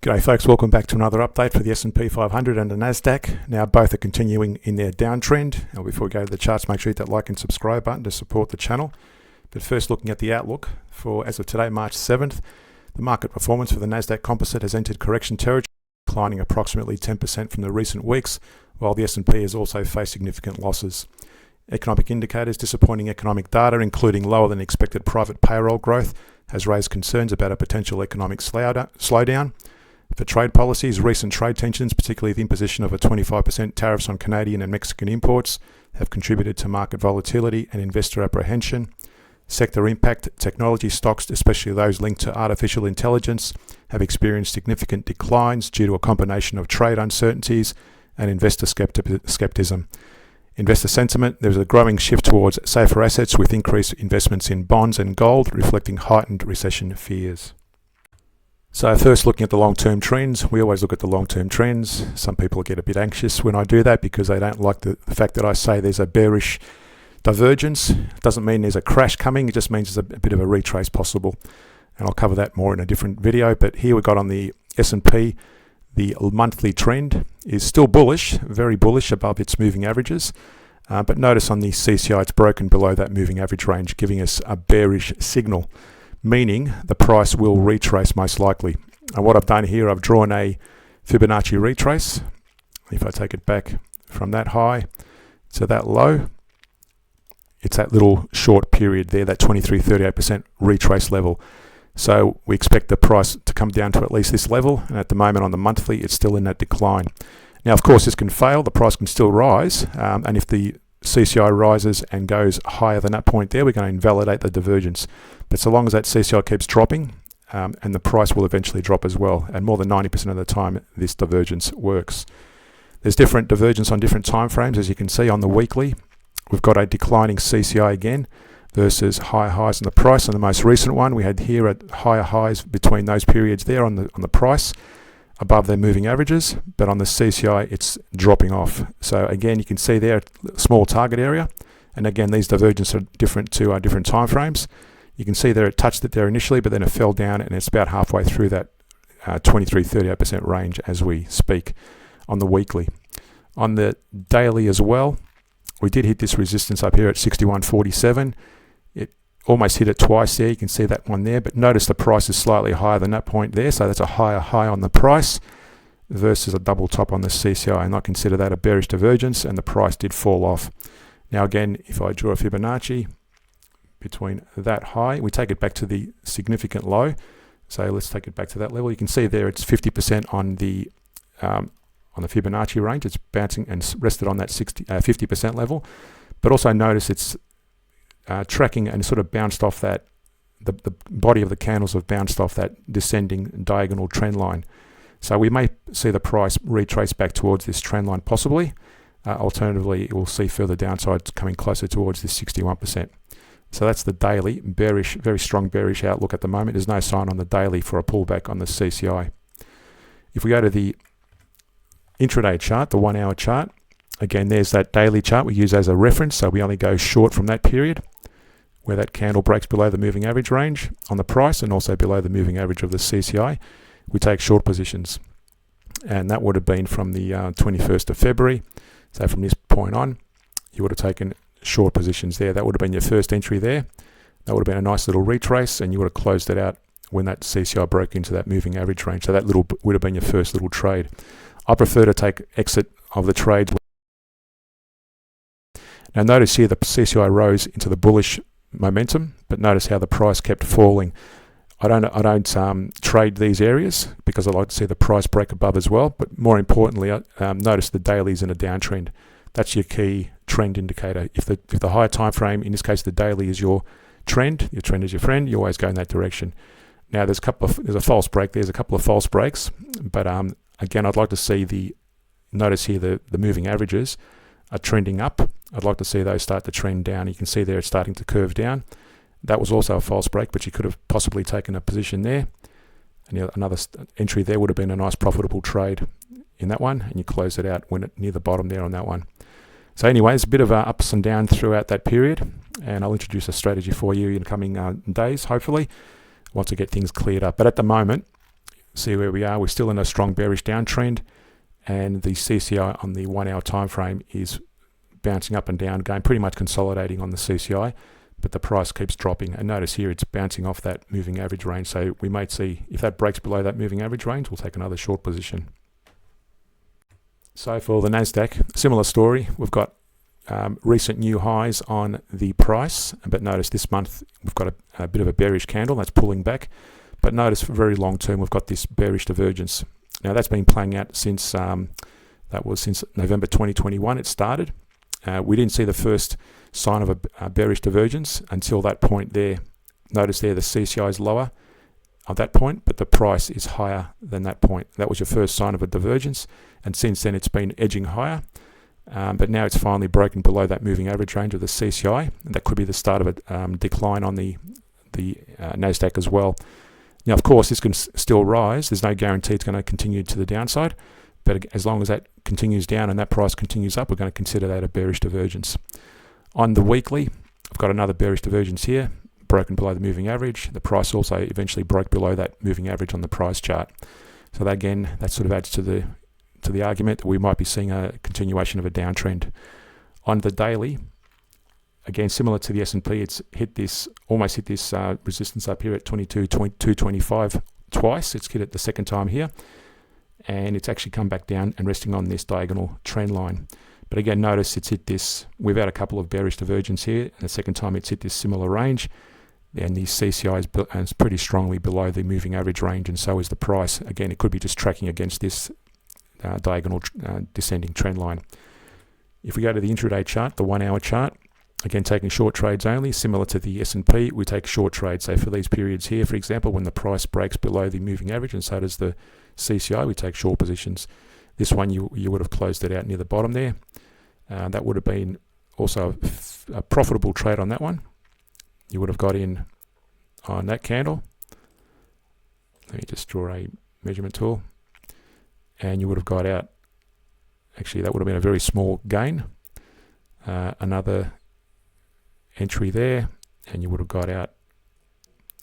G'day folks, welcome back to another update for the S&P 500 and the NASDAQ. Now both are continuing in their downtrend. Now before we go to the charts, make sure you hit that like and subscribe button to support the channel. But first, looking at the outlook for as of today, March 7th, the market performance for the NASDAQ composite has entered correction territory, declining approximately 10% from the recent weeks, while the S&P has also faced significant losses. Economic indicators, disappointing economic data, including lower than expected private payroll growth, has raised concerns about a potential economic slowdown. For trade policies, recent trade tensions, particularly the imposition of a 25% tariffs on Canadian and Mexican imports, have contributed to market volatility and investor apprehension. Sector impact, technology stocks, especially those linked to artificial intelligence, have experienced significant declines due to a combination of trade uncertainties and investor skepticism. Investor sentiment, there's a growing shift towards safer assets with increased investments in bonds and gold, reflecting heightened recession fears. So first, looking at the long-term trends, we always look at the long-term trends. Some people get a bit anxious when I do that because they don't like the fact that I say there's a bearish divergence. It doesn't mean there's a crash coming, it just means there's a bit of a retrace possible. And I'll cover that more in a different video. But here we got on the S&P, the monthly trend is still bullish, very bullish above its moving averages. But notice on the CCI, it's broken below that moving average range, giving us a bearish signal, meaning the price will retrace most likely. And what I've done here, I've drawn a Fibonacci retrace. If I take it back from that high to that low, it's that little short period there, that 23-38% retrace level. So we expect the price to come down to at least this level, and at the moment on the monthly, it's still in that decline. Now, of course, this can fail, the price can still rise, and if the CCI rises and goes higher than that point there, we're going to invalidate the divergence. But so long as that CCI keeps dropping, and the price will eventually drop as well, and more than 90% of the time this divergence works. There's different divergence on different time frames, as you can see on the weekly. We've got a declining CCI again versus higher highs in the price. On the most recent one, we had here at higher highs between those periods there on the price, above their moving averages, but on the CCI it's dropping off. So again, you can see there a small target area, and again these divergences are different to different time frames. You can see there it touched it there initially, but then it fell down, and it's about halfway through that 23-38% range as we speak on the weekly. On the daily as well, we did hit this resistance up here at 61.47. It almost hit it twice there. You can see that one there, but notice the price is slightly higher than that point there, so that's a higher high on the price versus a double top on the CCI, and I consider that a bearish divergence, and the price did fall off. Now again, if I draw a Fibonacci between that high, we take it back to the significant low, so let's take it back to that level. You can see there it's 50% on the Fibonacci range. It's bouncing and rested on that 50% level, but also notice it's tracking and sort of bounced off that, the body of the candles have bounced off that descending diagonal trend line. So we may see the price retrace back towards this trend line possibly. Alternatively, we'll see further downsides coming closer towards this 61%. So that's the daily bearish, very strong bearish outlook at the moment. There's no sign on the daily for a pullback on the CCI. If we go to the intraday chart, the 1 hour chart, again there's that daily chart we use as a reference, so we only go short from that period where that candle breaks below the moving average range on the price and also below the moving average of the CCI. We take short positions, and that would have been from the 21st of February. So from this point on, you would have taken short positions there. That would have been your first entry there. That would have been a nice little retrace, and you would have closed it out when that CCI broke into that moving average range. So that little would have been your first little trade. I prefer to take exit of the trades. Now notice here the CCI rose into the bullish momentum, but notice how the price kept falling. I don't trade these areas because I like to see the price break above as well. But more importantly, notice the dailies in a downtrend. That's your key trend indicator. If the higher time frame, in this case the daily, is your trend is your friend, you always go in that direction. Now there's a false break. There's a couple of false breaks, but again, I'd like to see notice here the moving averages are trending up. I'd like to see those start to trend down. You can see there it's starting to curve down. That was also a false break, but you could have possibly taken a position there. And another entry there would have been a nice profitable trade in that one, and you close it out when near the bottom there on that one. So anyway, it's a bit of ups and downs throughout that period, and I'll introduce a strategy for you in the coming days, hopefully, once I get things cleared up. But at the moment, see where we are. We're still in a strong bearish downtrend, and the CCI on the 1 hour time frame is bouncing up and down, going pretty much consolidating on the CCI, but the price keeps dropping. And notice here it's bouncing off that moving average range, so we might see, if that breaks below that moving average range, we'll take another short position. So for the NASDAQ, similar story. We've got recent new highs on the price, but notice this month we've got a bit of a bearish candle that's pulling back. But notice for very long term we've got this bearish divergence. Now that's been playing out since since November 2021 it started. We didn't see the first sign of a bearish divergence until that point there. Notice there the CCI is lower at that point, but the price is higher than that point. That was your first sign of a divergence, and since then it's been edging higher. But now it's finally broken below that moving average range of the CCI, and that could be the start of a decline on the NASDAQ as well. Now, of course, this can still rise. There's no guarantee it's going to continue to the downside, but as long as that continues down and that price continues up, we're going to consider that a bearish divergence. On the weekly, I've got another bearish divergence here, broken below the moving average. The price also eventually broke below that moving average on the price chart. So that, again, that sort of adds to the argument that we might be seeing a continuation of a downtrend. On the daily, again, similar to the S&P, it's almost hit this resistance up here at 22.225 twice. It's hit it the second time here, and it's actually come back down and resting on this diagonal trend line. But again, notice it's hit this. We've had a couple of bearish divergences here, and the second time it's hit this similar range, and the CCI is pretty strongly below the moving average range, and so is the price. Again, it could be just tracking against this diagonal descending trend line. If we go to the intraday chart, the 1 hour chart, again taking short trades only, similar to the S&P, we take short trades. So for these periods here, for example, when the price breaks below the moving average, and so does the CCI, we take short positions. This one you would have closed it out near the bottom there. That would have been also a profitable trade on that one. You would have got in on that candle. Let me just draw a measurement tool. And you would have got out, actually that would have been a very small gain. Another entry there, and you would have got out,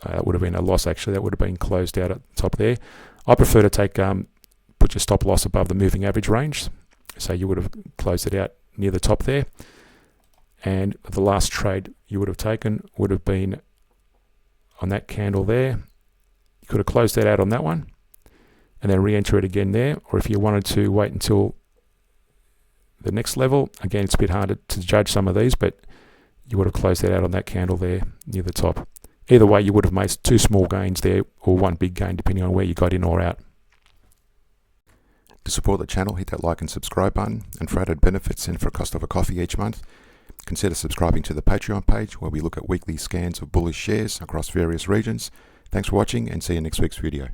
that would have been a loss actually, that would have been closed out at the top there. I prefer to take, put your stop loss above the moving average range, so you would have closed it out near the top there. And the last trade you would have taken would have been on that candle there. You could have closed that out on that one, and then re-enter it again there, or if you wanted to wait until the next level, again it's a bit harder to judge some of these, but you would have closed that out on that candle there near the top. Either way, you would have made two small gains there, or one big gain depending on where you got in or out. To support the channel, hit that like and subscribe button, and for added benefits and for a cost of a coffee each month, consider subscribing to the Patreon page where we look at weekly scans of bullish shares across various regions. Thanks for watching, and see you in next week's video.